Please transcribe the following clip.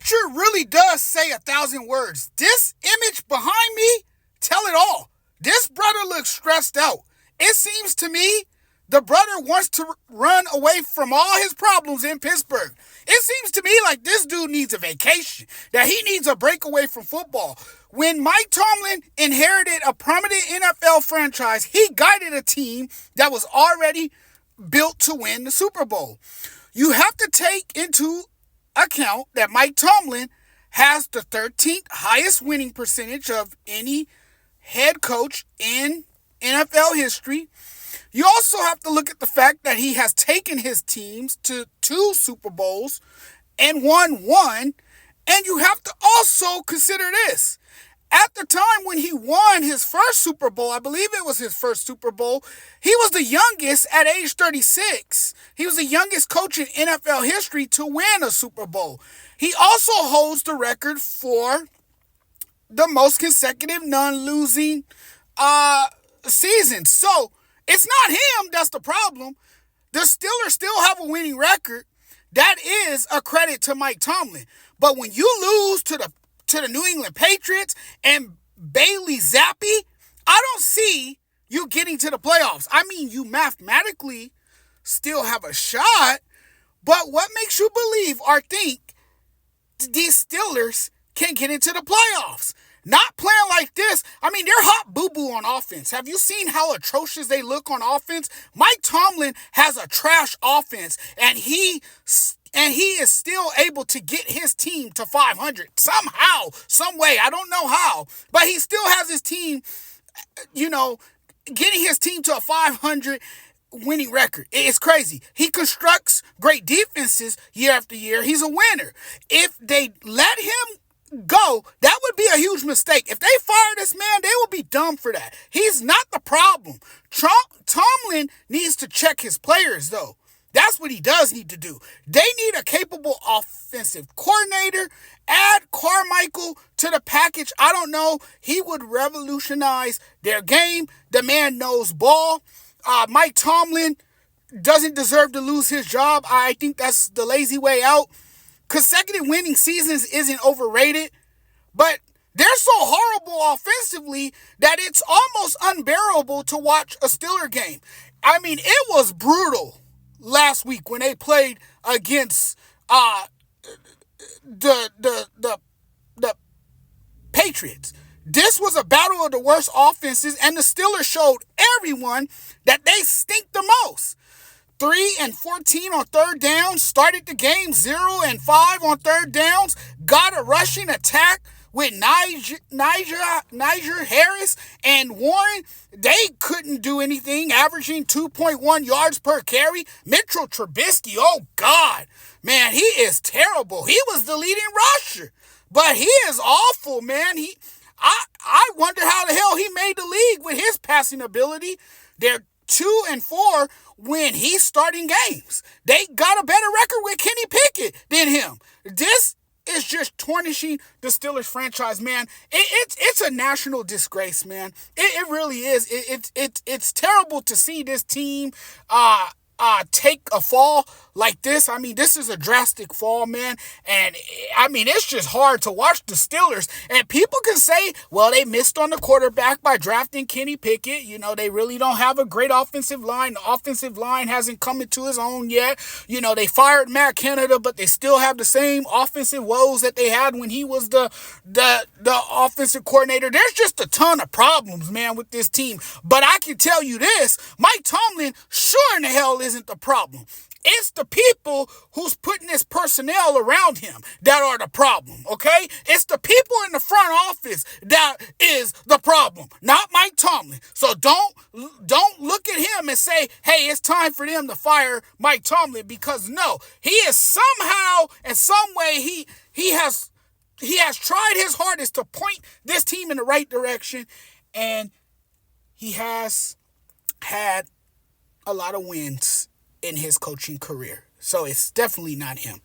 picture really does say 1,000 words. This image behind me tell it all. This brother looks stressed out. It seems to me the brother wants to run away from all his problems in Pittsburgh. It seems to me like this dude needs a vacation, that he needs a break away from football. When Mike Tomlin inherited a prominent NFL franchise, he guided a team that was already built to win the Super Bowl. You have to take into account that Mike Tomlin has the 13th highest winning percentage of any head coach in NFL history. You also have to look at the fact that he has taken his teams to 2 Super Bowls and won 1. And you have to also consider this. At the time when he won his first Super Bowl, I believe it was his first Super Bowl, he was the youngest at age 36. He was the youngest coach in NFL history to win a Super Bowl. He also holds the record for the most consecutive non-losing seasons. So it's not him that's the problem. The Steelers still have a winning record. That is a credit to Mike Tomlin. But when you lose to the New England Patriots and Bailey Zappi, I don't see you getting to the playoffs. I mean, you mathematically still have a shot, but what makes you believe or think these Steelers can get into the playoffs? Not playing like this. I mean, they're hot boo-boo on offense. Have you seen how atrocious they look on offense? Mike Tomlin has a trash offense, and he is still able to get his team to 500 somehow, some way. I don't know how, but he still has his team, getting his team to a 500 winning record. It's crazy. He constructs great defenses year after year. He's a winner. If they let him go, that would be a huge mistake. If they fire this man, they will be dumb for that. He's not the problem. Tomlin needs to check his players, though. That's what he does need to do. They need a capable offensive coordinator. Add Carmichael to the package. I don't know. He would revolutionize their game. The man knows ball. Mike Tomlin doesn't deserve to lose his job. I think that's the lazy way out. Consecutive winning seasons isn't overrated, but they're so horrible offensively that it's almost unbearable to watch a Steeler game. I mean, it was brutal last week when they played against the Patriots. This was a battle of the worst offenses, and the Steelers showed everyone that they stink the most. 3-14 on third down, started the game 0-5 on third downs, got a rushing attack with Niger Harris and Warren. They couldn't do anything, averaging 2.1 yards per carry. Mitchell Trubisky, oh God, man, he is terrible. He was the leading rusher, but he is awful, man. I wonder how the hell he made the league with his passing ability. They're 2-4 when he's starting games. They got a better record with Kenny Pickett than him. This is just tarnishing the Steelers franchise, man. It's a national disgrace, man. It really is. It's terrible to see this team take a fall like this. I mean, this is a drastic fall, man. And I mean, it's just hard to watch the Steelers. And people can say, well, they missed on the quarterback by drafting Kenny Pickett. They really don't have a great offensive line. The offensive line hasn't come into his own yet. They fired Matt Canada, but they still have the same offensive woes that they had when he was the offensive coordinator. There's just a ton of problems, man, with this team. But I can tell you this, Mike Tomlin sure in the hell isn't the problem. It's the people who's putting this personnel around him that are the problem, okay? It's the people in the front office that is the problem, not Mike Tomlin. So don't look at him and say, hey, it's time for them to fire Mike Tomlin, because no, he is somehow, in some way, he has tried his hardest to point this team in the right direction, and he has had a lot of wins in his coaching career. So it's definitely not him.